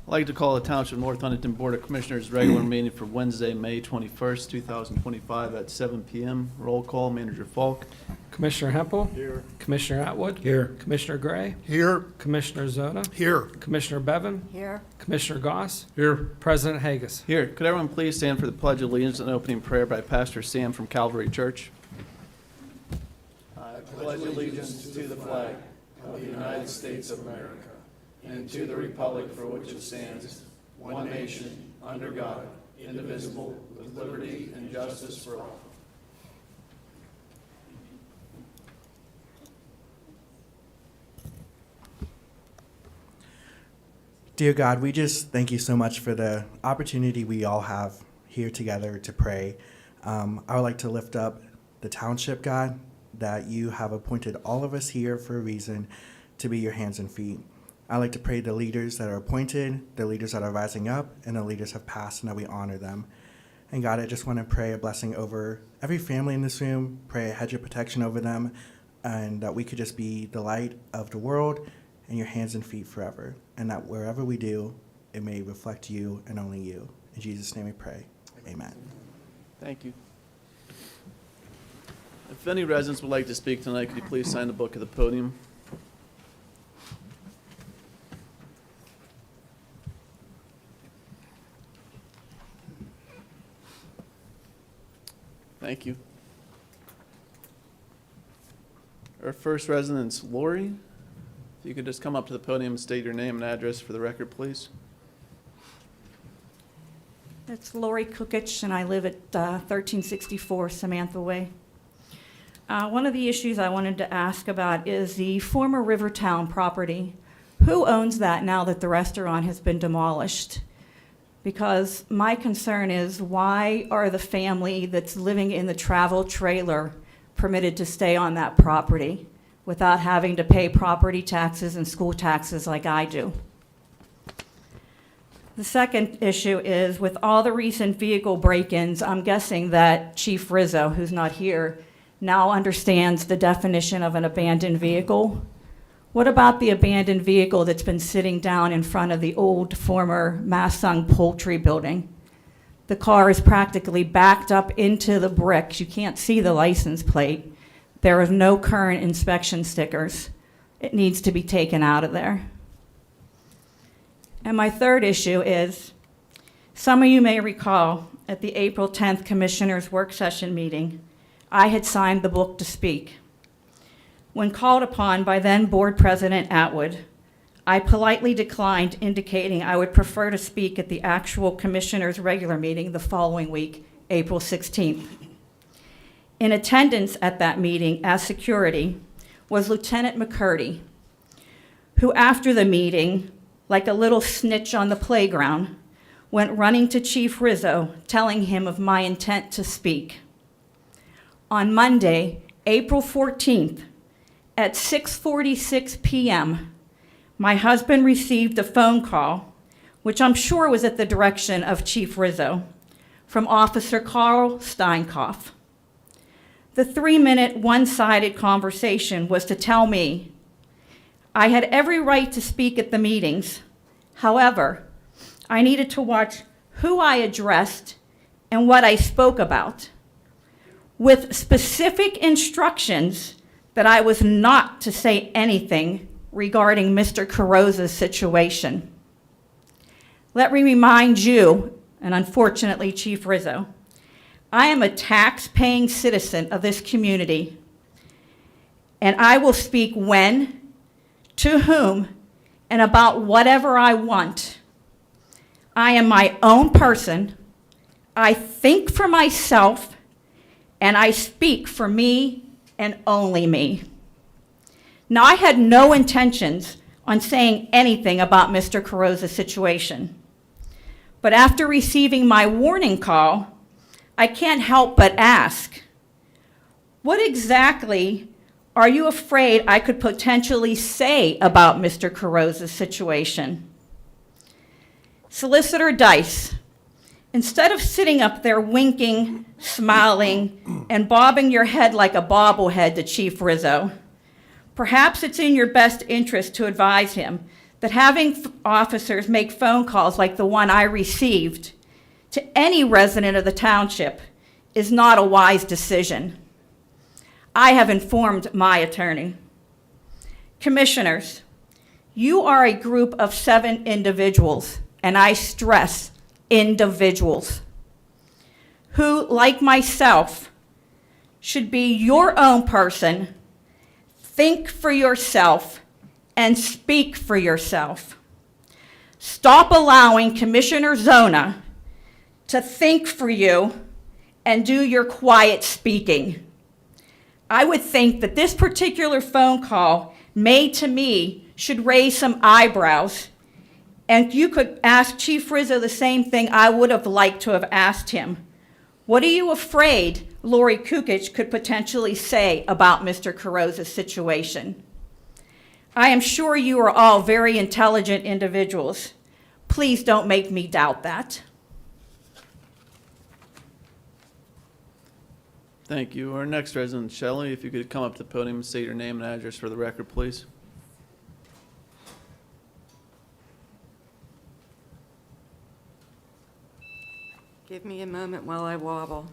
I'd like to call the Township of North Huntington Board of Commissioners regular meeting for Wednesday, May 21st, 2025 at 7 p.m. Roll call, Manager Falk. Commissioner Hempel. Here. Commissioner Atwood. Here. Commissioner Gray. Here. Commissioner Zona. Here. Commissioner Bevan. Here. Commissioner Goss. Here. President Hagus. Here, could everyone please stand for the Pledge of Allegiance and opening prayer by Pastor Sam from Calvary Church? I pledge allegiance to the flag of the United States of America and to the republic for which it stands, one nation, under God, indivisible, with liberty and justice for all. Dear God, we just thank you so much for the opportunity we all have here together to pray. I would like to lift up the township, God, that you have appointed all of us here for a reason to be your hands and feet. I'd like to pray the leaders that are appointed, the leaders that are rising up, and the leaders have passed, and that we honor them. And God, I just want to pray a blessing over every family in this room, pray a hedge of protection over them, and that we could just be the light of the world and your hands and feet forever, and that wherever we do, it may reflect you and only you. In Jesus' name we pray. Amen. Thank you. If any residents would like to speak tonight, could you please sign the book at the podium? Thank you. Our first resident is Lori. If you could just come up to the podium and state your name and address for the record, please. It's Lori Kukich, and I live at 1364 Samantha Way. One of the issues I wanted to ask about is the former Rivertown property. Who owns that now that the restaurant has been demolished? Because my concern is, why are the family that's living in the travel trailer permitted to stay on that property without having to pay property taxes and school taxes like I do? The second issue is, with all the recent vehicle break-ins, I'm guessing that Chief Rizzo, who's not here, now understands the definition of an abandoned vehicle. What about the abandoned vehicle that's been sitting down in front of the old former Massung Poultry building? The car is practically backed up into the bricks. You can't see the license plate. There are no current inspection stickers. It needs to be taken out of there. And my third issue is, some of you may recall at the April 10th Commissioners' Work Session meeting, I had signed the book to speak. When called upon by then Board President Atwood, I politely declined, indicating I would prefer to speak at the actual Commissioners' regular meeting the following week, April 16th. In attendance at that meeting as security was Lieutenant McCurdy, who after the meeting, like a little snitch on the playground, went running to Chief Rizzo, telling him of my intent to speak. On Monday, April 14th, at 6:46 p.m., my husband received a phone call, which I'm sure was at the direction of Chief Rizzo, from Officer Carl Steinkopf. The 3-minute, one-sided conversation was to tell me I had every right to speak at the meetings. However, I needed to watch who I addressed and what I spoke about, with specific instructions that I was not to say anything regarding Mr. Carrozza's situation. Let me remind you, and unfortunately Chief Rizzo, I am a tax-paying citizen of this community, and I will speak when, to whom, and about whatever I want. I am my own person. I think for myself, and I speak for me and only me. Now, I had no intentions on saying anything about Mr. Carrozza's situation, but after receiving my warning call, I can't help but ask, what exactly are you afraid I could potentially say about Mr. Carrozza's situation? Solicitor Dice, instead of sitting up there winking, smiling, and bobbing your head like a bobblehead to Chief Rizzo, perhaps it's in your best interest to advise him that having officers make phone calls like the one I received to any resident of the township is not a wise decision. I have informed my attorney. Commissioners, you are a group of 7 individuals, and I stress individuals, who, like myself, should be your own person, think for yourself, and speak for yourself. Stop allowing Commissioner Zona to think for you and do your quiet speaking. I would think that this particular phone call made to me should raise some eyebrows, and you could ask Chief Rizzo the same thing I would have liked to have asked him. What are you afraid Lori Kukic could potentially say about Mr. Carrozza's situation? I am sure you are all very intelligent individuals. Please don't make me doubt that. Thank you. Our next resident, Shelley, if you could come up to the podium and state your name and address for the record, please. Give me a moment while I wobble.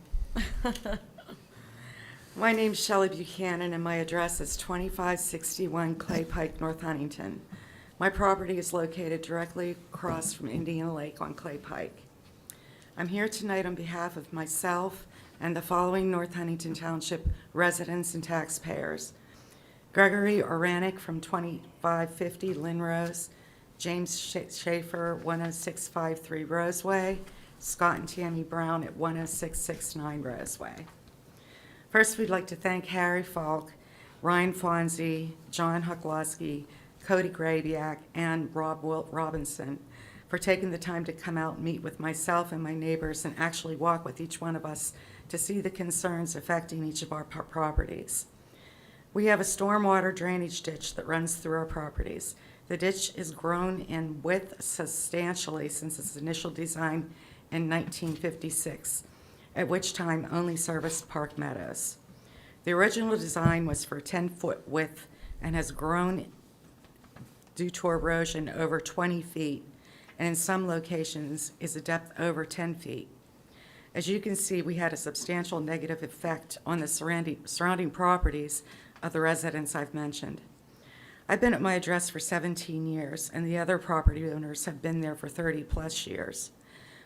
My name's Shelley Buchanan, and my address is 2561 Clay Pike, North Huntington. My property is located directly across from Indian Lake on Clay Pike. I'm here tonight on behalf of myself and the following North Huntington Township residents and taxpayers: Gregory Oranek from 2550 Lynn Rose, James Schaefer, 10653 Roseway, Scott and Tammy Brown at 10669 Roseway. First, we'd like to thank Harry Falk, Ryan Fonzie, John Huklowski, Cody Grabiak, and Rob Robinson for taking the time to come out and meet with myself and my neighbors and actually walk with each one of us to see the concerns affecting each of our properties. We have a stormwater drainage ditch that runs through our properties. The ditch is grown in width substantially since its initial design in 1956, at which time only serviced Park Meadows. The original design was for 10-foot width and has grown due to erosion over 20 feet, and in some locations is a depth over 10 feet. As you can see, we had a substantial negative effect on the surrounding properties of the residents I've mentioned. I've been at my address for 17 years, and the other property owners have been there for 30-plus years.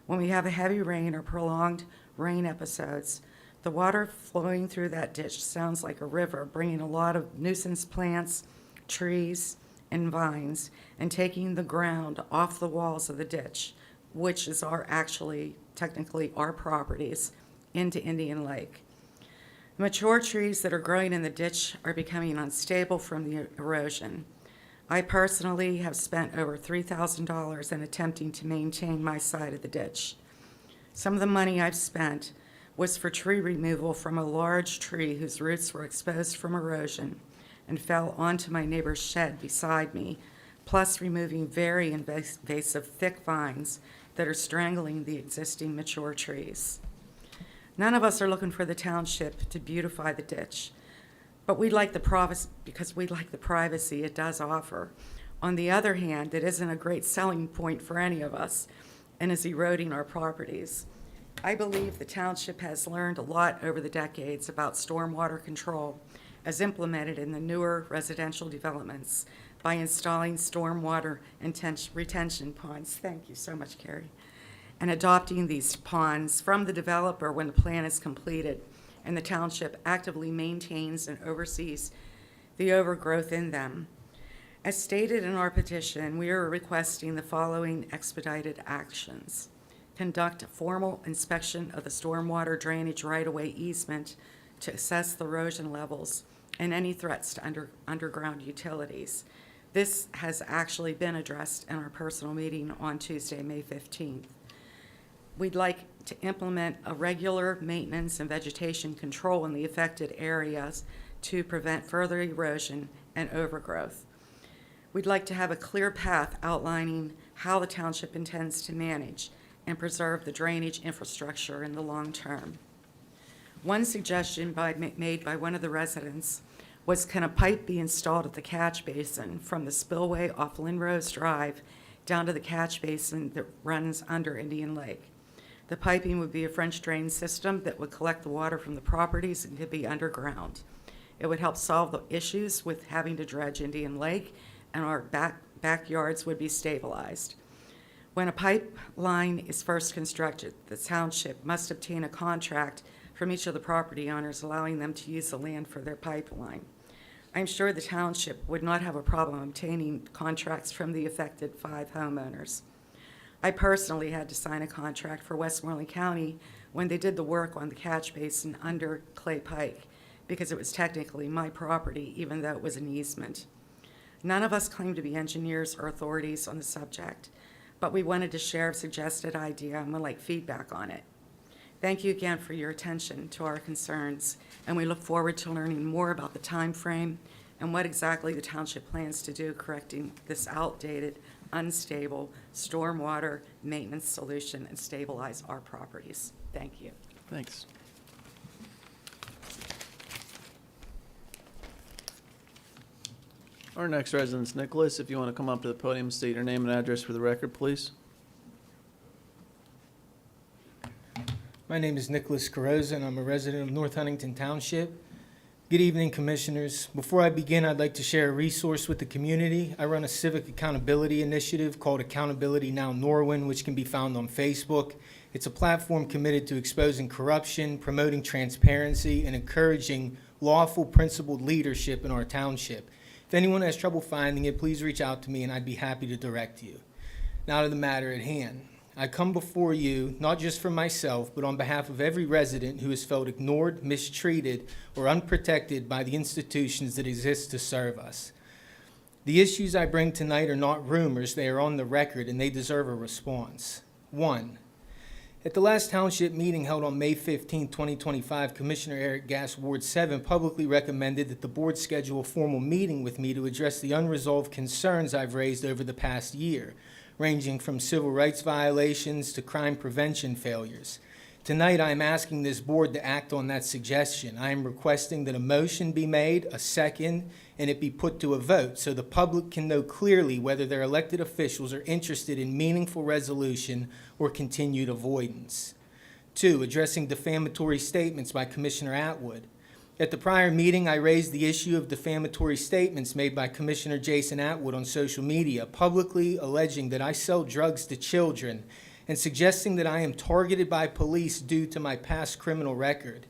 When we have a heavy rain or prolonged rain episodes, the water flowing through that ditch sounds like a river, bringing a lot of nuisance plants, trees, and vines, and taking the ground off the walls of the ditch, which is technically our properties, into Indian Lake. Mature trees that are growing in the ditch are becoming unstable from the erosion. I personally have spent over $3,000 in attempting to maintain my side of the ditch. Some of the money I've spent was for tree removal from a large tree whose roots were exposed from erosion and fell onto my neighbor's shed beside me, plus removing very invasive thick vines that are strangling the existing mature trees. None of us are looking for the township to beautify the ditch, but we like the privacy because we like the privacy it does offer. On the other hand, it isn't a great selling point for any of us and is eroding our properties. I believe the township has learned a lot over the decades about stormwater control as implemented in the newer residential developments by installing stormwater retention ponds. Thank you so much, Carrie. And adopting these ponds from the developer when the plan is completed, and the township actively maintains and oversees the overgrowth in them. As stated in our petition, we are requesting the following expedited actions: conduct a formal inspection of the stormwater drainage right-of-way easement to assess the erosion levels and any threats to underground utilities. This has actually been addressed in our personal meeting on Tuesday, May 15th. We'd like to implement a regular maintenance and vegetation control in the affected areas to prevent further erosion and overgrowth. We'd like to have a clear path outlining how the township intends to manage and preserve the drainage infrastructure in the long term. One suggestion made by one of the residents was, can a pipe be installed at the catch basin from the spillway off Lynn-Rose Drive down to the catch basin that runs under Indian Lake? The piping would be a French drain system that would collect the water from the properties and could be underground. It would help solve the issues with having to dredge Indian Lake, and our backyards would be stabilized. When a pipeline is first constructed, the township must obtain a contract from each of the property owners, allowing them to use the land for their pipeline. I'm sure the township would not have a problem obtaining contracts from the affected 5 homeowners. I personally had to sign a contract for Westmoreland County when they did the work on the catch basin under Clay Pike, because it was technically my property, even though it was an easement. None of us claim to be engineers or authorities on the subject, but we wanted to share a suggested idea and would like feedback on it. Thank you again for your attention to our concerns, and we look forward to learning more about the time frame and what exactly the township plans to do correcting this outdated, unstable stormwater maintenance solution and stabilize our properties. Thank you. Thanks. Our next resident's Nicholas. If you want to come up to the podium, state your name and address for the record, please. My name is Nicholas Carroza, and I'm a resident of North Huntington Township. Good evening, Commissioners. Before I begin, I'd like to share a resource with the community. I run a civic accountability initiative called Accountability Now Norwin, which can be found on Facebook. It's a platform committed to exposing corruption, promoting transparency, and encouraging lawful, principled leadership in our township. If anyone has trouble finding it, please reach out to me, and I'd be happy to direct you. Now to the matter at hand. I come before you not just for myself, but on behalf of every resident who has felt ignored, mistreated, or unprotected by the institutions that exist to serve us. The issues I bring tonight are not rumors, they are on the record, and they deserve a response. 1. At the last township meeting held on May 15, 2025, Commissioner Eric Gass, Ward 7, publicly recommended that the board schedule a formal meeting with me to address the unresolved concerns I've raised over the past year, ranging from civil rights violations to crime prevention failures. Tonight, I am asking this board to act on that suggestion. I am requesting that a motion be made, a second, and it be put to a vote so the public can know clearly whether their elected officials are interested in meaningful resolution or continued avoidance. 2, addressing defamatory statements by Commissioner Atwood. At the prior meeting, I raised the issue of defamatory statements made by Commissioner Jason Atwood on social media, publicly alleging that I sell drugs to children and suggesting that I am targeted by police due to my past criminal record.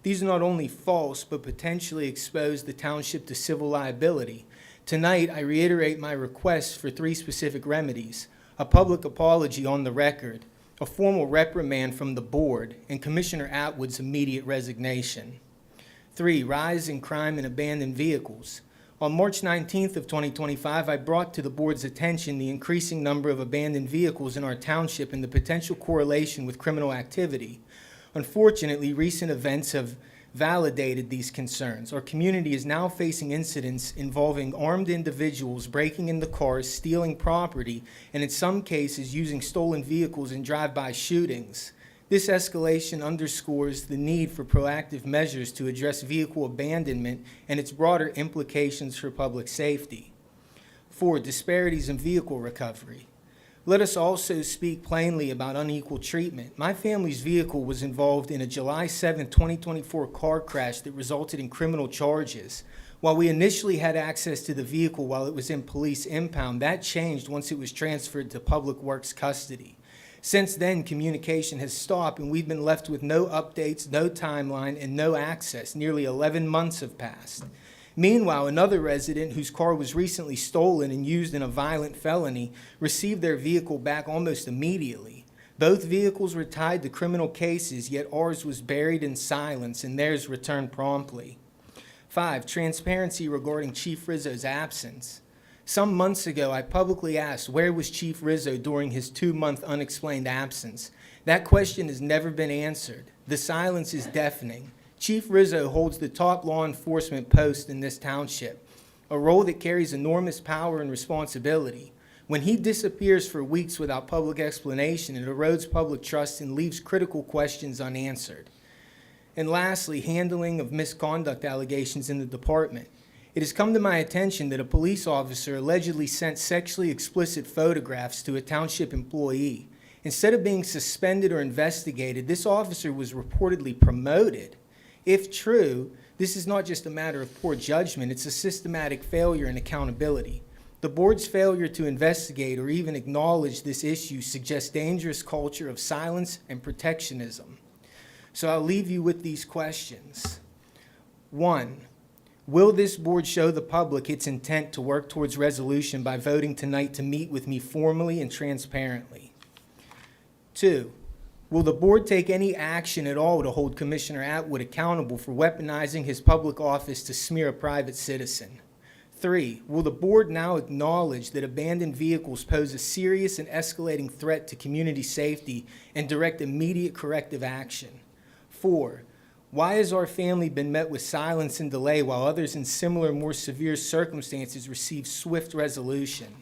These are not only false, but potentially expose the township to civil liability. Tonight, I reiterate my request for 3 specific remedies: a public apology on the record, a formal reprimand from the board, and Commissioner Atwood's immediate resignation. 3, rise in crime and abandoned vehicles. On March 19th of 2025, I brought to the board's attention the increasing number of abandoned vehicles in our township and the potential correlation with criminal activity. Unfortunately, recent events have validated these concerns. Our community is now facing incidents involving armed individuals breaking into cars, stealing property, and in some cases using stolen vehicles in drive-by shootings. This escalation underscores the need for proactive measures to address vehicle abandonment and its broader implications for public safety. 4, disparities in vehicle recovery. Let us also speak plainly about unequal treatment. My family's vehicle was involved in a July 7, 2024 car crash that resulted in criminal charges. While we initially had access to the vehicle while it was in police impound, that changed once it was transferred to Public Works custody. Since then, communication has stopped, and we've been left with no updates, no timeline, and no access. Nearly 11 months have passed. Meanwhile, another resident whose car was recently stolen and used in a violent felony received their vehicle back almost immediately. Both vehicles were tied to criminal cases, yet ours was buried in silence and theirs returned promptly. 5, transparency regarding Chief Rizzo's absence. Some months ago, I publicly asked, where was Chief Rizzo during his 2-month unexplained absence? That question has never been answered. The silence is deafening. Chief Rizzo holds the top law enforcement post in this township, a role that carries enormous power and responsibility. When he disappears for weeks without public explanation, it erodes public trust and leaves critical questions unanswered. And lastly, handling of misconduct allegations in the department. It has come to my attention that a police officer allegedly sent sexually explicit photographs to a township employee. Instead of being suspended or investigated, this officer was reportedly promoted. If true, this is not just a matter of poor judgment, it's a systematic failure in accountability. The board's failure to investigate or even acknowledge this issue suggests dangerous culture of silence and protectionism. So I'll leave you with these questions. 1, will this board show the public its intent to work towards resolution by voting tonight to meet with me formally and transparently? 2, will the board take any action at all to hold Commissioner Atwood accountable for weaponizing his public office to smear a private citizen? 3, will the board now acknowledge that abandoned vehicles pose a serious and escalating threat to community safety and direct immediate corrective action? 4, why has our family been met with silence and delay while others in similar, more severe circumstances receive swift resolution?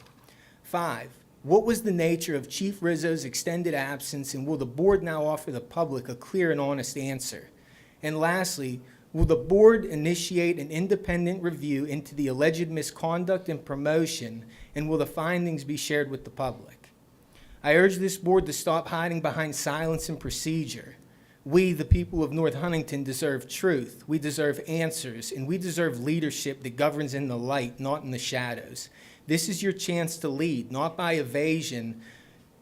5, what was the nature of Chief Rizzo's extended absence, and will the board now offer the public a clear and honest answer? And lastly, will the board initiate an independent review into the alleged misconduct and promotion, and will the findings be shared with the public? I urge this board to stop hiding behind silence and procedure. We, the people of North Huntington, deserve truth. We deserve answers, and we deserve leadership that governs in the light, not in the shadows. This is your chance to lead, not by evasion,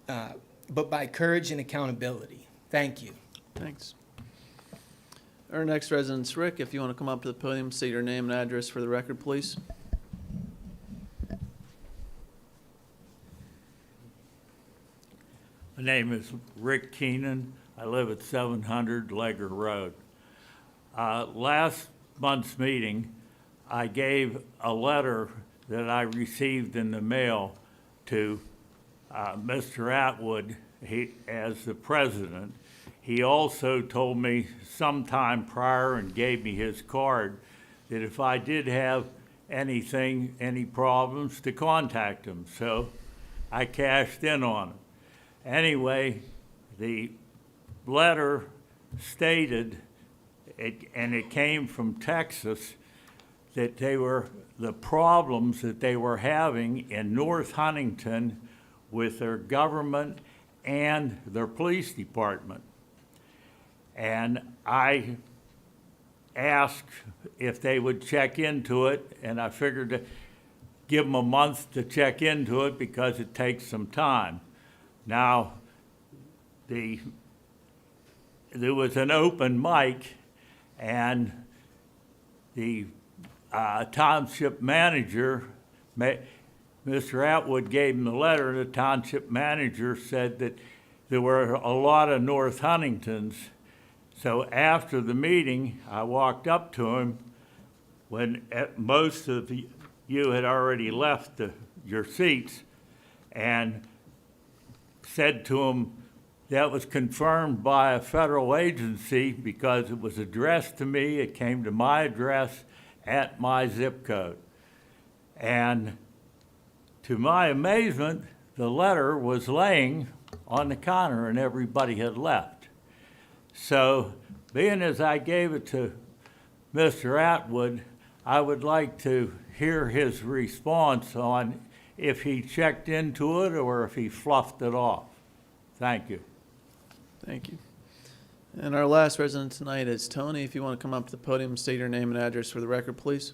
but by courage and accountability. Thank you. Thanks. Our next resident's Rick. If you want to come up to the podium, state your name and address for the record, please. My name is Rick Keenan. I live at 700 Legger Road. Last month's meeting, I gave a letter that I received in the mail to Mr. Atwood as the president. He also told me sometime prior and gave me his card that if I did have any problems, to contact him. So I cashed in on him. Anyway, the letter stated, and it came from Texas, that the problems that they were having in North Huntington with their government and their police department. And I asked if they would check into it, and I figured to give them a month to check into it because it takes some time. Now, there was an open mic, and the township manager, Mr. Atwood gave him the letter. The township manager said that there were a lot of North Huntingtons. So after the meeting, I walked up to him when most of you had already left your seats, and said to him, that was confirmed by a federal agency because it was addressed to me. It came to my address at my zip code. And to my amazement, the letter was laying on the counter and everybody had left. So being as I gave it to Mr. Atwood, I would like to hear his response on if he checked into it or if he fluffed it off. Thank you. Thank you. And our last resident tonight is Tony. If you want to come up to the podium, state your name and address for the record, please.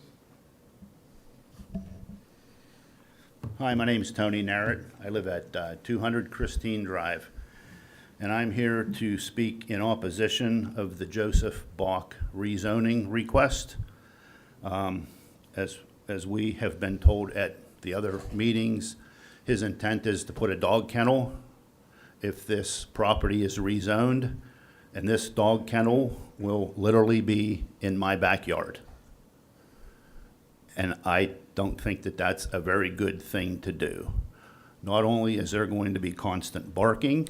Hi, my name is Tony Narrett. I live at 200 Christine Drive, and I'm here to speak in opposition of the Joseph Bach rezoning request. As we have been told at the other meetings, his intent is to put a dog kennel if this property is rezoned, and this dog kennel will literally be in my backyard. And I don't think that that's a very good thing to do. Not only is there going to be constant barking,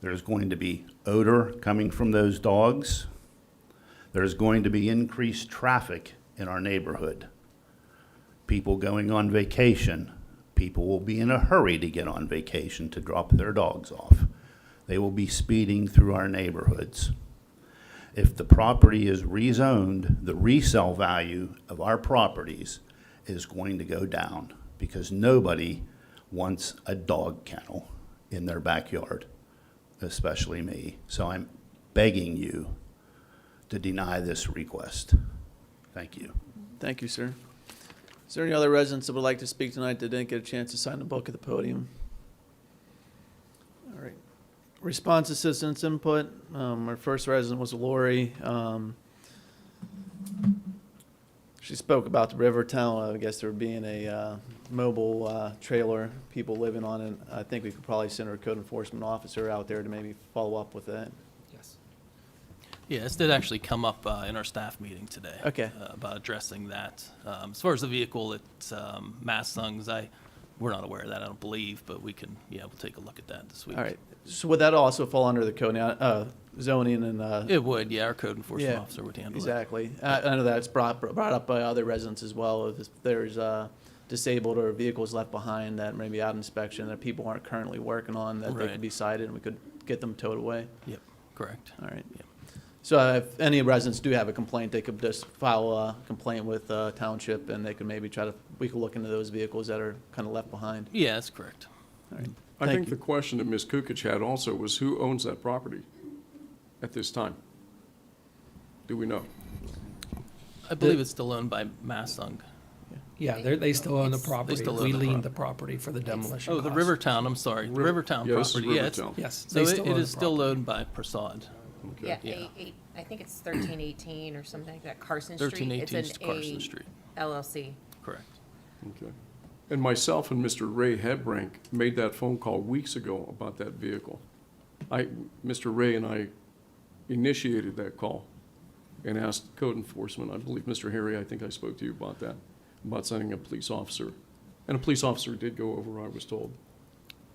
there's going to be odor coming from those dogs. There's going to be increased traffic in our neighborhood. People going on vacation. People will be in a hurry to get on vacation to drop their dogs off. They will be speeding through our neighborhoods. If the property is rezoned, the resale value of our properties is going to go down because nobody wants a dog kennel in their backyard, especially me. So I'm begging you to deny this request. Thank you. Thank you, sir. Is there any other residents that would like to speak tonight that didn't get a chance to sign the book at the podium? All right. Response assistance input. Our first resident was Lori. She spoke about the Rivertown. I guess there being a mobile trailer, people living on it. I think we could probably send our code enforcement officer out there to maybe follow up with that. Yes. Yeah, this did actually come up in our staff meeting today. Okay. About addressing that. As far as the vehicle, it's Mustang's. We're not aware of that, I don't believe, but we can, we'll take a look at that this week. All right. So would that also fall under the code now, zoning and? It would, yeah, our code enforcement Yeah, officer would handle it. Exactly. I know that's brought up by other residents as well. If there's disabled or vehicles left behind that maybe out of inspection that people aren't currently working on, that they Right. could be cited and we could get them towed away. Yep, correct. All right. Yep. So if any residents do have a complaint, they could just file a complaint with township and they could maybe we could look into those vehicles that are kind of left behind. Yeah, that's correct. All right. I Thank think you. the question that Ms. Kukic had also was who owns that property at this time? Do we know? I believe it's still owned by Mustang. Yeah, they still own the property. still own We the lien the property for the demolition Oh, the costs. Rivertown, I'm sorry, the Rivertown Yes, property, yeah. Rivertown. Yes, So they still it own is the still property. owned by Prasad. Okay. Yeah, I think it's 1318 or something like that, Carson Street. 1318 It's is an Carson Street, LLC. correct. Okay. And myself and Mr. Ray Hebrank made that phone call weeks ago about that vehicle. Mr. Ray and I initiated that call and asked code enforcement, I believe Mr. Harry, I think I spoke to you about that, about sending a police officer. And a police officer did go over, I was told,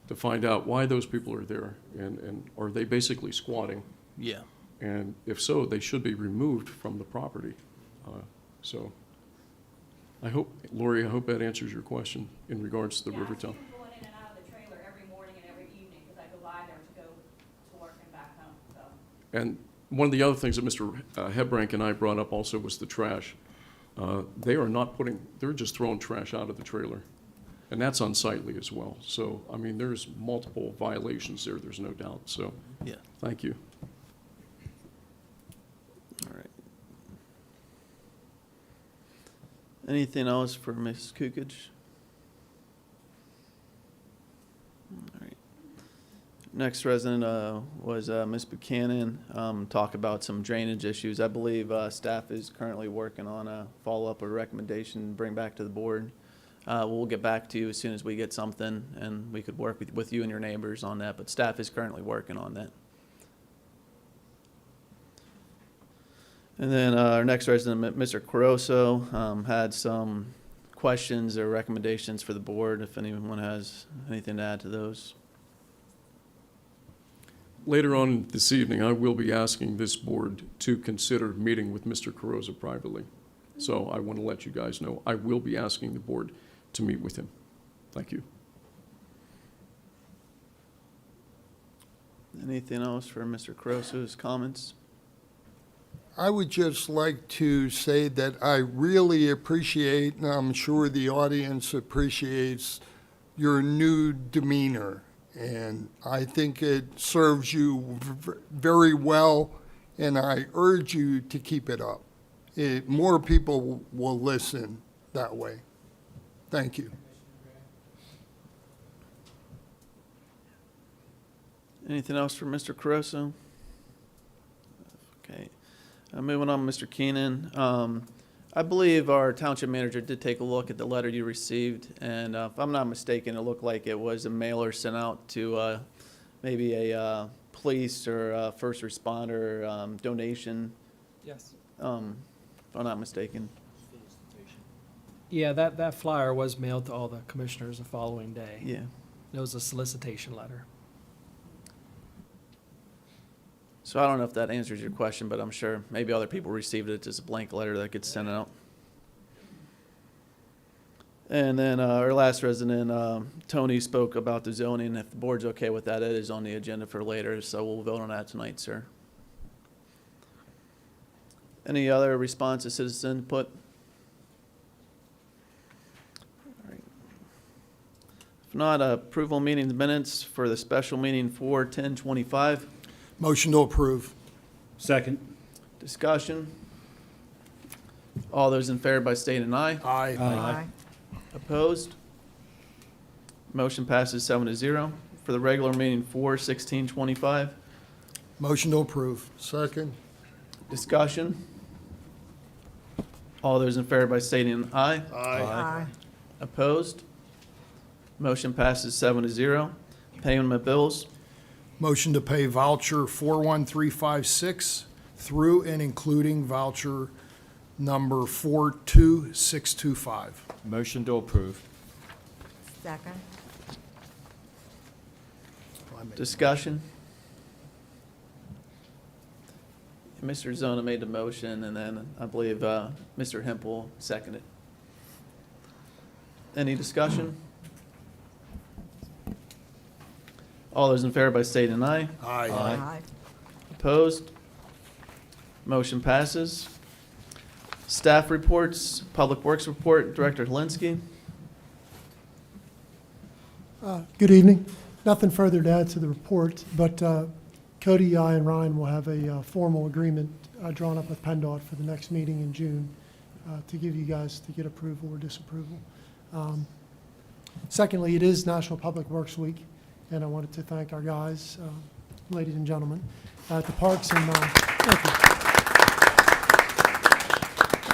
to find out why those people are there and are they basically squatting? Yeah. And if so, they should be removed from the property. So I hope, Lori, I hope that answers your question in regards to the Rivertown. I'm going in and out of the trailer every morning and every evening because I go by there to go to work and back home, so. And one of the other things that Mr. Hebrank and I brought up also was the trash. They're just throwing trash out of the trailer. And that's unsightly as well. So, I mean, there's multiple violations there, there's no doubt. So, Yeah. thank you. All right. Anything else for Ms. Kukic? All right. Next resident was Ms. Buchanan. Talk about some drainage issues. I believe staff is currently working on a follow-up or recommendation to bring back to the board. We'll get back to you as soon as we get something, and we could work with you and your neighbors on that, but staff is currently working on that. And then our next resident, Mr. Caroso, had some questions or recommendations for the board, if anyone has anything to add to those. Later on this evening, I will be asking this board to consider meeting with Mr. Carosa privately. So I want to let you guys know, I will be asking the board to meet with him. Thank you. Anything else for Mr. Caroso's comments? I would just like to say that I really appreciate, and I'm sure the audience appreciates, your new demeanor. And I think it serves you very well, and I urge you to keep it up. More people will listen that way. Thank you. Anything else for Mr. Caroso? Okay. Moving on, Mr. Keenan. I believe our township manager did take a look at the letter you received, and if I'm not mistaken, it looked like it was a mailer sent out to maybe a police or a first responder donation, Yes. if I'm not mistaken. Yeah, that flyer was mailed to all the commissioners the following day. Yeah. It was a solicitation letter. So I don't know if that answers your question, but I'm sure maybe other people received it as a blank letter that gets sent out. And then our last resident, Tony, spoke about the zoning. If the board's okay with that, it is on the agenda for later, so we'll vote on that tonight, sir. Any other response to citizen input? All right. If not, approval meeting minutes for the special meeting 4/10/25. Motion to approve. Second. Discussion. All those in favor by state and I. Aye. Opposed? Motion passes 7-0. For the regular meeting 4/16/25. Motion to approve. Second. Discussion. All those in favor by stating aye. Aye. Opposed? Motion passes 7-0. Payment of bills. Motion to pay voucher 41356 through and including voucher number 42625. Motion to approve. Second. Discussion. Mr. Zona made the motion, and then I believe Mr. Hempel seconded. Any discussion? All those in favor by stating aye. Aye. Opposed? Motion passes. Staff reports, Public Works report, Director Helinski. Good evening. Nothing further to add to the report, but Cody, I, and Ryan will have a formal agreement drawn up with PennDOT for the next meeting in June to give you guys to get approval or disapproval. Secondly, it is National Public Works Week, and I wanted to thank our guys, ladies and gentlemen, at the parks and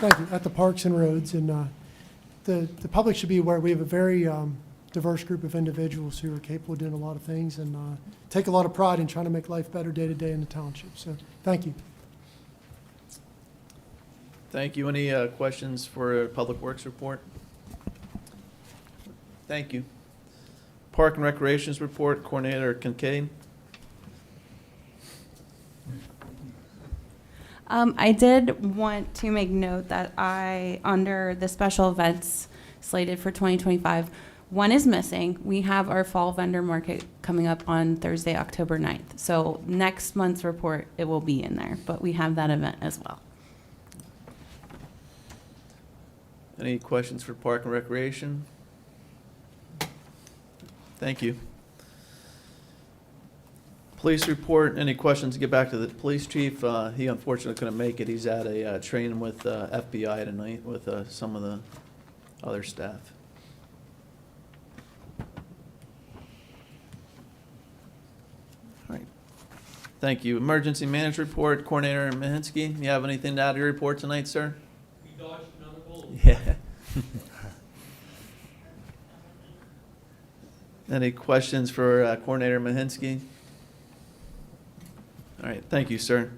thank you, at the parks and roads. And the public should be aware we have a very diverse group of individuals who are capable of doing a lot of things and take a lot of pride in trying to make life better day to day in the township. So thank you. Thank you. Any questions for Public Works report? Thank you. Park and Recreations report, Coordinator Kincaid. I did want to make note that under the special events slated for 2025, one is missing. We have our fall vendor market coming up on Thursday, October 9th. So next month's report, it will be in there, but we have that event as well. Any questions for Park and Recreation? Thank you. Police report, any questions? Get back to the police chief. He unfortunately couldn't make it. He's at a training with FBI tonight with some of the other staff. All right. Thank you. Emergency Management report, Coordinator Mahinsky. You have anything to add to your report tonight, sir? We dodged another bullet. Yeah. Any questions for Coordinator Mahinsky? All right, thank you, sir.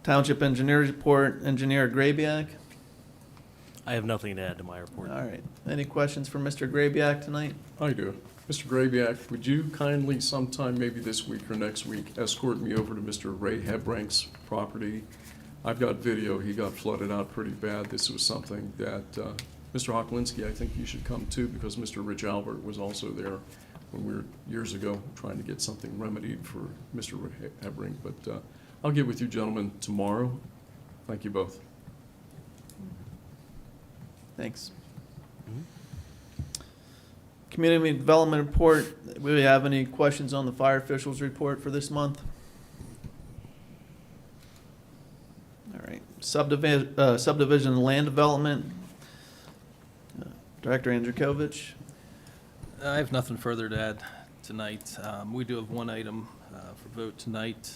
Township Engineers report, Engineer Grabiak. I have nothing to add to my report. All right, any questions for Mr. Grabiak tonight? I do. Mr. Grabiak, would you kindly sometime, maybe this week or next week, escort me over to Mr. Ray Hebrank's property? I've got video. He got flooded out pretty bad. This was something that, Mr. Hoklinski, I think you should come too, because Mr. Rich Albert was also there when we were, years ago, trying to get something remedied for Mr. Hebrink. But I'll get with you gentlemen tomorrow. Thank you both. Thanks. Community Development report. Do we have any questions on the fire officials report for this month? All right. Subdivision and Land Development. Director Andrzejowicz. I have nothing further to add tonight. We do have one item for vote tonight.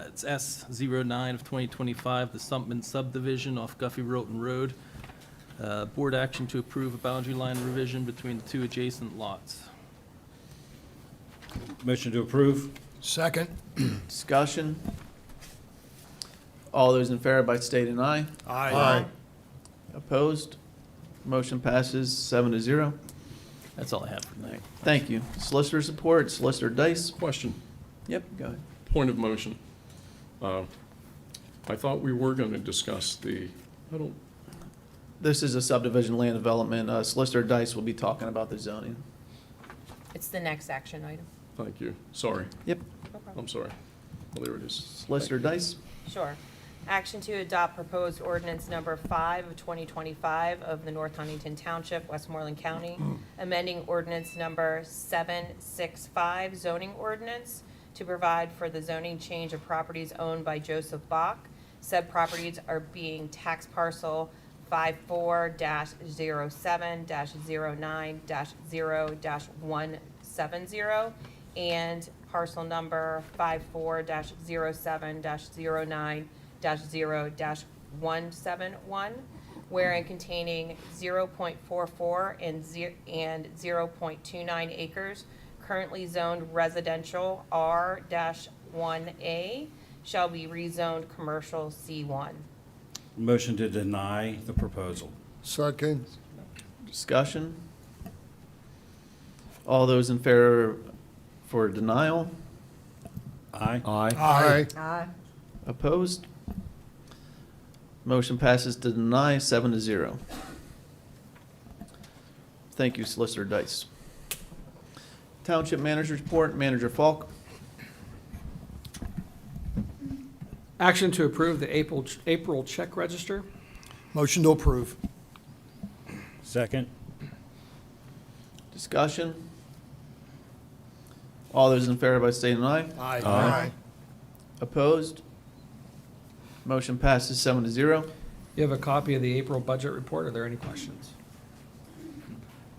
It's S09 of 2025, the Sumpman subdivision off Guffey Roten Road. Board action to approve a boundary line revision between the two adjacent lots. Motion to approve. Second. Discussion. All those in favor by stating aye. Aye. Opposed? Motion passes 7-0. That's all I have for tonight. Thank you. Solicitor's report, Solicitor Dice. Question, Yep, go ahead. point of motion. I thought we were going to discuss This is a subdivision land development. Solicitor Dice will be talking about the zoning. It's the next action item. thank you, sorry. Yep. No problem. I'm sorry. Well, there it is. Solicitor Dice. Sure. Action to adopt proposed ordinance number 5 of 2025 of the North Huntington Township, Westmoreland County, amending ordinance number 765 zoning ordinance to provide for the zoning change of properties owned by Joseph Bach. Said properties are being tax parcel 54-09-0-170 and parcel number 54-07-09-0-171, wherein containing 0.44 and 0.29 acres, currently zoned residential R-1A, shall be rezoned commercial C1. Motion to deny the proposal. Second. Discussion? All those in favor for denial? Aye. Aye. Aye. Opposed? Motion passes to deny 7-0. Thank you, Solicitor Dice. Township Manager's Report, Manager Falk. Action to approve the April check register. Motion to approve. Second. Discussion? All those in favor by state and I. Aye. Opposed? Motion passes 7-0. You have a copy of the April budget report. Are there any questions?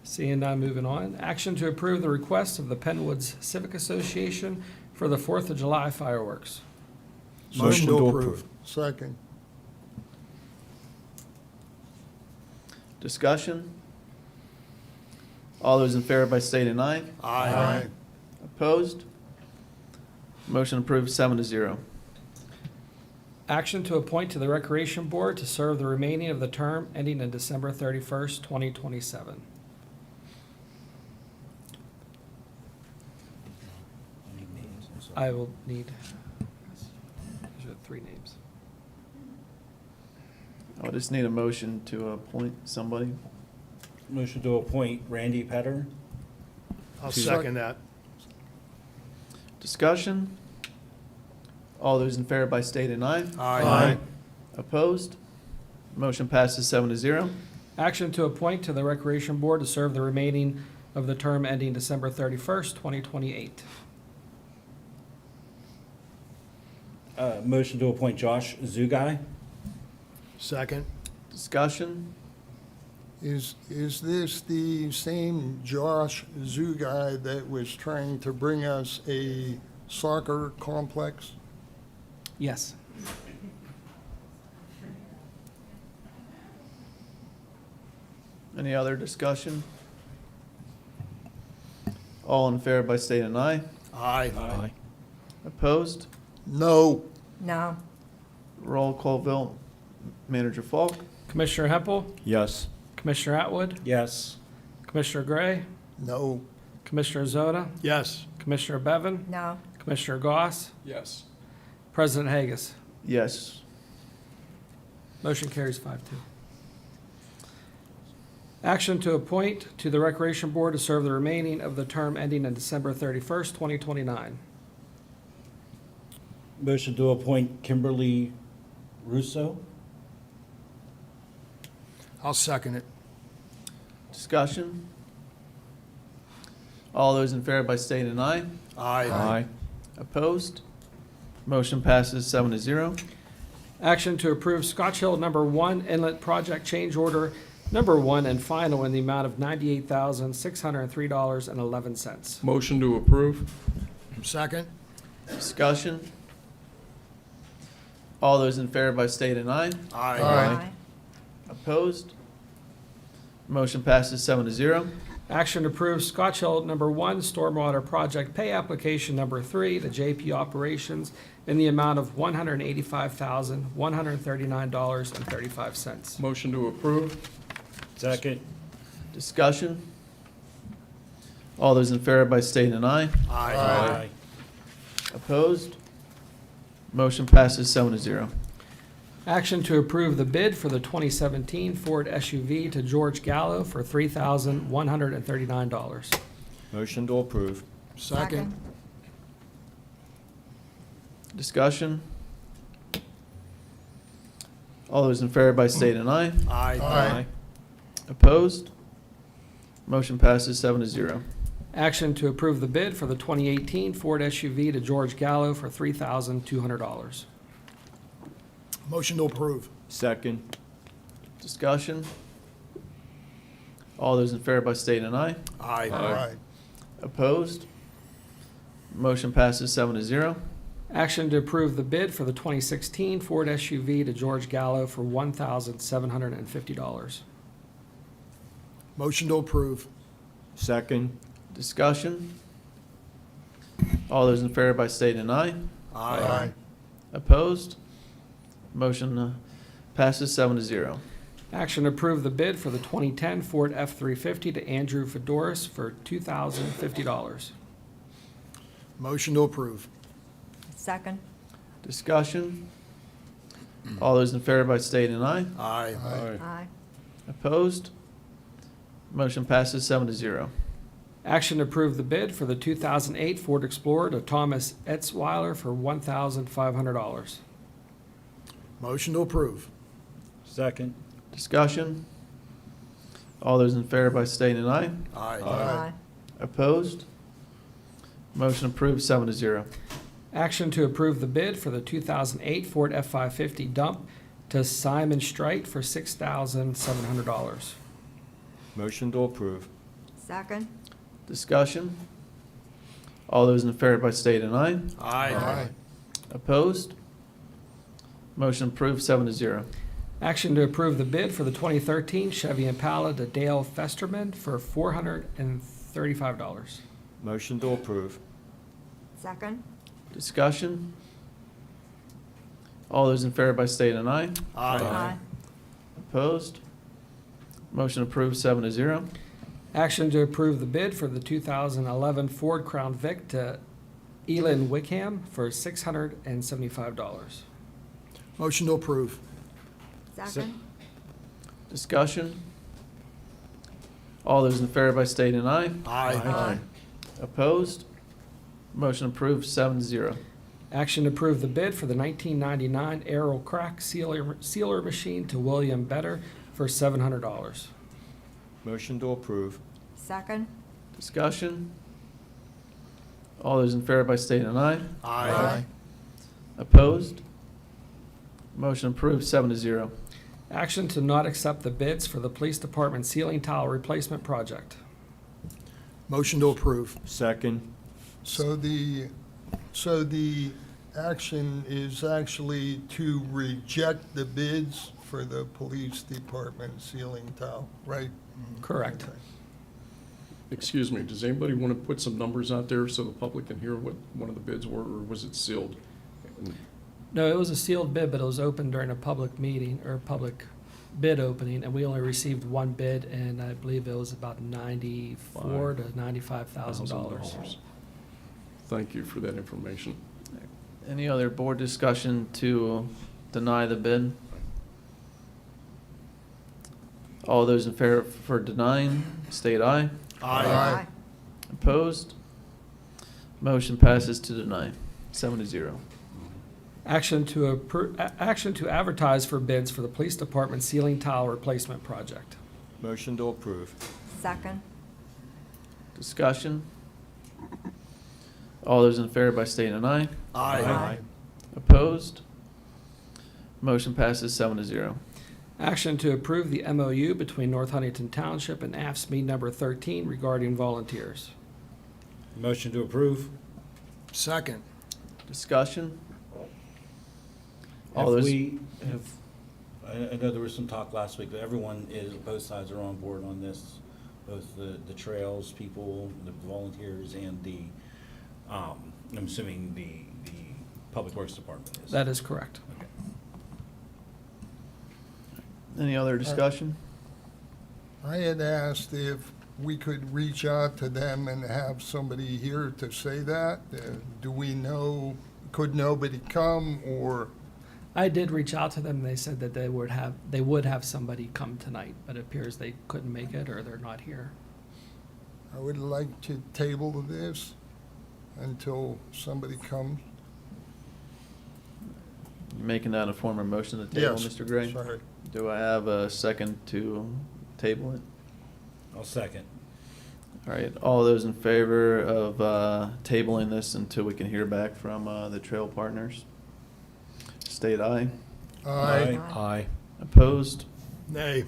Seeing none, moving on. Action to approve the request of the Penwoods Civic Association for the 4th of July fireworks. Motion to approve. Second. Discussion? All those in favor by state and I. Aye. Opposed? Motion approved 7-0. Action to appoint to the Recreation Board to serve the remaining of the term ending in December 31st, 2027. I will need, these are 3 names. I just need a motion to appoint somebody. Motion to appoint Randy Petter. I'll second that. Discussion? All those in favor by state and I. Aye. Opposed? Motion passes 7-0. Action to appoint to the Recreation Board to serve the remaining of the term ending December 31st, 2028. Motion to appoint Josh Zugai. Second. Discussion? Is this the same Josh Zoo guy that was trying to bring us a soccer complex? Yes. Any other discussion? All in favor by state and I. Aye. Opposed? No. No. Roll call vote. Manager Falk. Commissioner Hempel, Yes. Commissioner Atwood, Yes. Commissioner Gray, No. Commissioner Zona, Yes. Commissioner Bevan, No. Commissioner Goss, Yes. President Hagus. Yes. Motion carries 5-2. Action to appoint to the Recreation Board to serve the remaining of the term ending in December 31st, 2029. Motion to appoint Kimberly Russo. I'll second it. Discussion? All those in favor by state and I. Aye. Opposed? Motion passes 7-0. Action to approve Scotch Hill Number 1 Inlet Project Change Order Number 1 and final in the amount of $98,603.11. Motion to approve? Second. Discussion? All those in favor by state and I. Aye. Opposed? Motion passes 7-0. Action to approve Scotch Hill Number 1 Stormwater Project Pay Application Number 3 to JP Operations in the amount of $185,139.35. Motion to approve? Second. Discussion? All those in favor by state and I. Aye. Opposed? Motion passes 7-0. Action to approve the bid for the 2017 Ford SUV to George Gallo for $3,139. Motion to approve. All those in favor by state and I. Aye. Opposed? Motion passes 7-0. Action to approve the bid for the 2018 Ford SUV to George Gallo for $3,200. Motion to approve. Second. Discussion? All those in favor by state and I. Aye. Opposed? Motion passes 7-0. Action to approve the bid for the 2016 Ford SUV to George Gallo for $1,750. Motion to approve. Second. Discussion? All those in favor by state and I. Aye. Opposed? Motion passes 7-0. Action to approve the bid for the 2010 Ford F-350 to Andrew Fedoris for $2,050. Motion to approve. Second. Discussion? All those in favor by state and I. Aye. Aye. Opposed? Motion passes 7-0. Action to approve the bid for the 2008 Ford Explorer to Thomas Etzweiler for $1,500. Motion to approve. Second. Discussion? All those in favor by state and I. Aye. Opposed? Motion approved 7-0. Action to approve the bid for the 2008 Ford F-550 dump to Simon Strite for $6,700. Motion to approve. Second. Discussion? All those in favor by state and I. Aye. Opposed? Motion approved 7-0. Action to approve the bid for the 2013 Chevy Impala to Dale Festerman for $435. Motion to approve. Second. Discussion? All those in favor by state and I. Aye. Opposed? Motion approved 7-0. Action to approve the bid for the 2011 Ford Crown Vic to Elin Wickham for $675. Motion to approve. Second. Discussion? All those in favor by state and I. Aye. Opposed? Motion approved 7-0. Action to approve the bid for the 1999 Aero Crack Sealer Machine to William Better for $700. Motion to approve. Second. Discussion? All those in favor by state and I. Aye. Opposed? Motion approved 7-0. Action to not accept the bids for the police department ceiling tile replacement project. Motion to approve. Second. So the action is actually to reject the bids for the police department ceiling tile, right? Correct. Okay. Excuse me, does anybody want to put some numbers out there so the public can hear what one of the bids were, or was it sealed? No, it was a sealed bid, but it was open during a public meeting or public bid opening, and we only received one bid, and I believe it was about $94,000 to $95,000. Thank you for that information. Any other board discussion to deny the bid? All those in favor for denying, state aye. Aye. Opposed? Motion passes to deny, 7-0. Action to advertise for bids for the police department ceiling tile replacement project. Motion to approve. Second. Discussion? All those in favor by state and aye. Aye. Opposed? Motion passes 7-0. Action to approve the MOU between North Huntington Township and AFSCME number 13 regarding volunteers. Motion to approve. Second. Discussion? All Have those, we have, I know there was some talk last week, but everyone is, both sides are on board on this, both the trails people, the volunteers, and the, I'm assuming the Public Works Department is. That is correct. Okay. any other discussion? I had asked if we could reach out to them and have somebody here to say that. Do we know, could nobody come, or? I did reach out to them, and they said that they would have somebody come tonight, but it appears they couldn't make it or they're not here. I would like to table this until somebody comes. making that a form of motion to table, Yes. Mr. Gray? Sorry. Do I have a second to table it? I'll second. All right, all those in favor of tabling this until we can hear back from the trail partners? State aye. Aye. Aye. Opposed? Nay.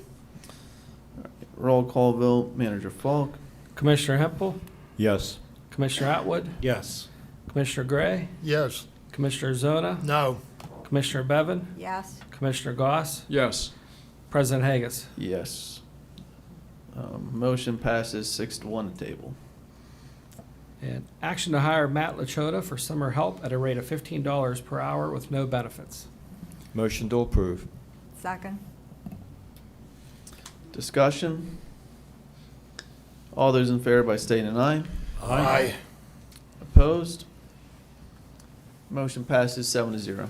Roll call vote, Manager Falk, Commissioner Hempel, Yes. Commissioner Atwood, Yes. Commissioner Gray, Yes. Commissioner Zona, No. Commissioner Bevan, Yes. Commissioner Goss, Yes. President Hagus. yes. Motion passes 6-1 to table. And action to hire Matt Lachota for summer help at a rate of $15 per hour with no benefits. Motion to approve. Second. Discussion? All those in favor by stating an aye. Aye. Opposed? Motion passes 7-0.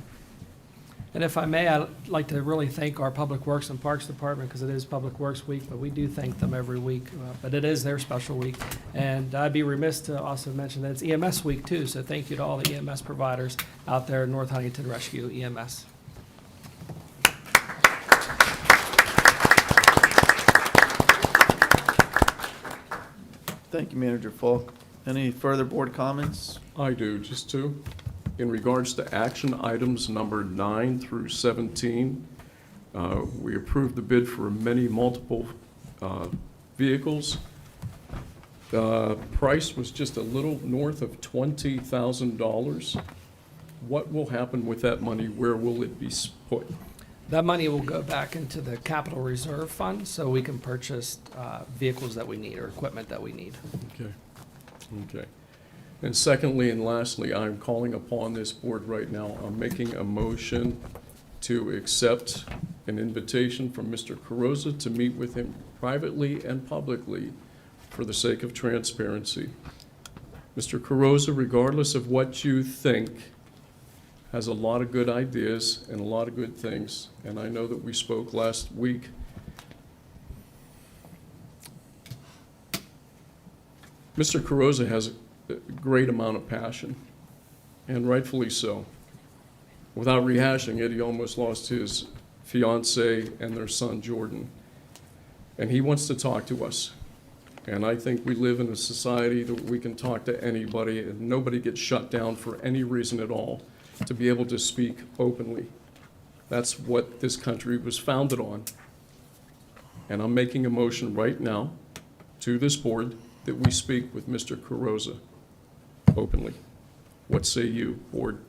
And if I may, I'd like to really thank our Public Works and Parks Department, because it is Public Works Week, but we do thank them every week. But it is their special week. And I'd be remiss to also mention that it's EMS week too, so thank you to all the EMS providers out there in North Huntington Rescue EMS. Thank you, Manager Falk. Any further board comments? I do, just two. In regards to action items number 9 through 17, we approved the bid for many multiple vehicles. The price was just a little north of $20,000. What will happen with that money? Where will it be put? That money will go back into the capital reserve fund, so we can purchase vehicles that we need or equipment that we need. Okay, okay. And secondly and lastly, I'm calling upon this board right now, I'm making a motion to accept an invitation from Mr. Carrozza to meet with him privately and publicly for the sake of transparency. Mr. Carrozza, regardless of what you think, has a lot of good ideas and a lot of good things, and I know that we spoke last week. Mr. Carrozza has a great amount of passion, and rightfully so. Without rehashing it, he almost lost his fiancee and their son, Jordan. And he wants to talk to us. And I think we live in a society that we can talk to anybody, and nobody gets shut down for any reason at all to be able to speak openly. That's what this country was founded on. And I'm making a motion right now to this board that we speak with Mr. Carrozza openly. What say you, board?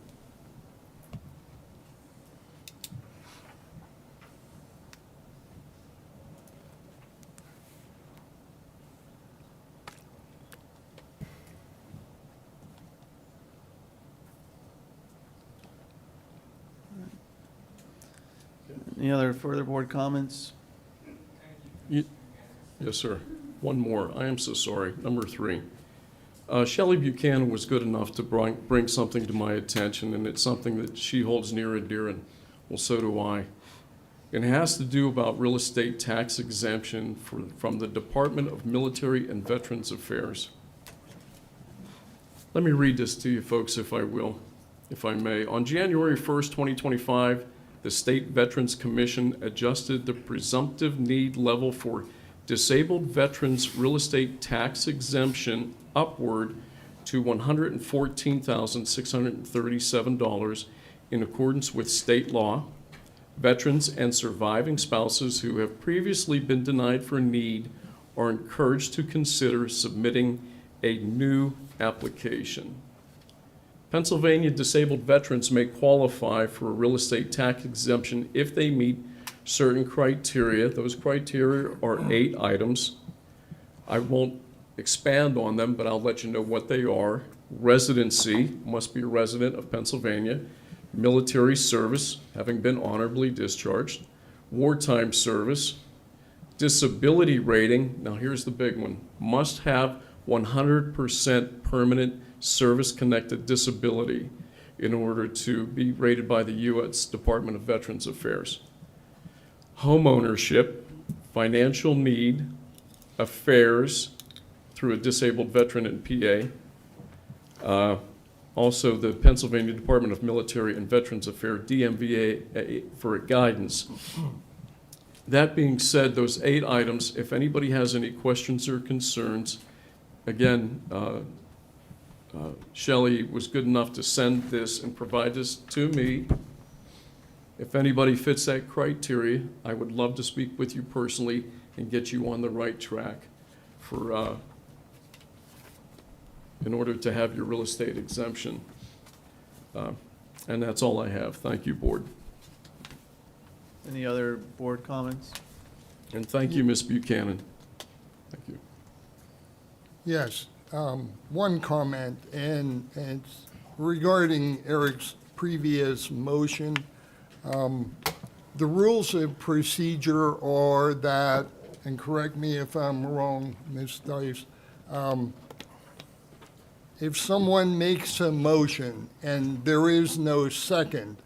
Any other further board comments? Yes, sir. One more. I am so sorry. Number 3. Shelley Buchanan was good enough to bring something to my attention, and it's something that she holds near and dear, and well, so do I. It has to do about real estate tax exemption from the Department of Military and Veterans Affairs. Let me read this to you folks, if I will, if I may. On January 1st, 2025, the State Veterans Commission adjusted the presumptive need level for disabled veterans' real estate tax exemption upward to $114,637 in accordance with state law. Veterans and surviving spouses who have previously been denied for need are encouraged to consider submitting a new application. Pennsylvania disabled veterans may qualify for a real estate tax exemption if they meet certain criteria. Those criteria are 8 items. I won't expand on them, but I'll let you know what they are. Residency, must be a resident of Pennsylvania. Military service, having been honorably discharged. Wartime service. Disability rating, now here's the big one, must have 100% permanent service-connected disability in order to be rated by the U.S. Department of Veterans Affairs. Homeownership, financial need, affairs through a disabled veteran in PA, Also, the Pennsylvania Department of Military and Veterans Affairs, DMVA, for guidance. That being said, those 8 items, if anybody has any questions or concerns, again, Shelley was good enough to send this and provide this to me. If anybody fits that criteria, I would love to speak with you personally and get you on the right track for, in order to have your real estate exemption. And that's all I have. Thank you, Board. Any other board comments? And thank you, Ms. Buchanan. Thank you. Yes, one comment, and it's regarding Eric's previous motion. The rules of procedure are that, and correct me if I'm wrong, Ms. Dice, if someone makes a motion and there is no second,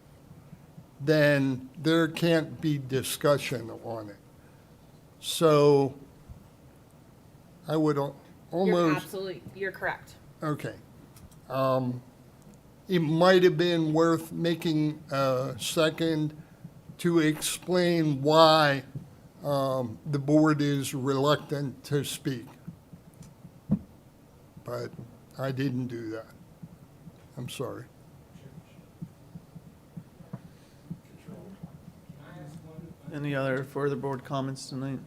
then there can't be discussion on it. So I would almost. You're correct. Okay. It might have been worth making a second to explain why the board is reluctant to speak. But I didn't do that. I'm sorry. Any other further board comments tonight?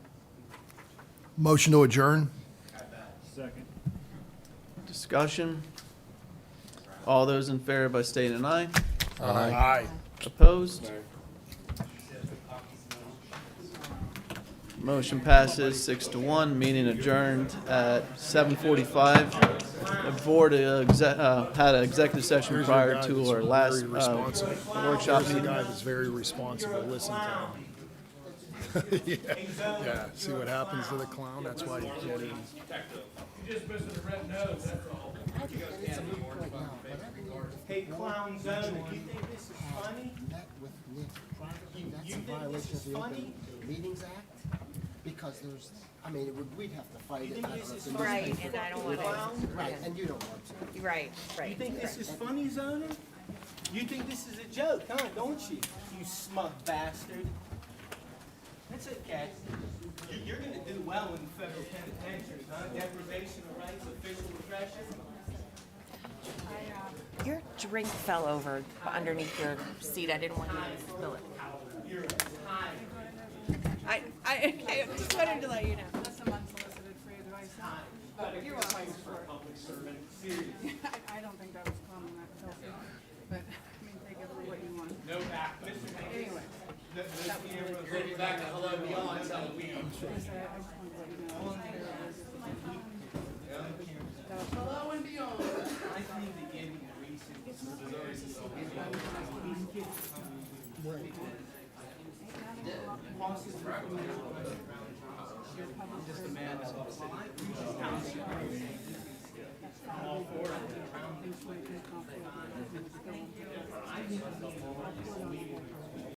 Motion to adjourn? Discussion? All those in favor by state and I. Aye. Opposed? Motion passes 6-1. Meeting adjourned at 7:45. The board had an executive session prior to our last workshop meeting. That's very responsible. Listen to him. Yeah, see what happens to the clown? That's why you can't even. Hey, clown zone, you think this is funny? That's a violation of the Open Meetings Act, because there's, I mean, we'd have to fight it. Right, and I don't want to. Right, and you don't want to. Right, right. You think this is funny zoning? You think this is a joke, huh, don't you? You smug bastard. That's okay. You're gonna do well in the federal penitentiary, huh? Deprivation of rights, official repression. Your drink fell over underneath your seat. I didn't want you to spill it. I just wanted to let you know. That's some unsolicited free advice. You're welcome. Public servant, seriously. I don't think that was common, that Chelsea, but, I mean, take it for what you want. No back. Anyway. Back to hello beyond Halloween. Hello and beyond. I think they gave me a reason. Just a man that's all for it.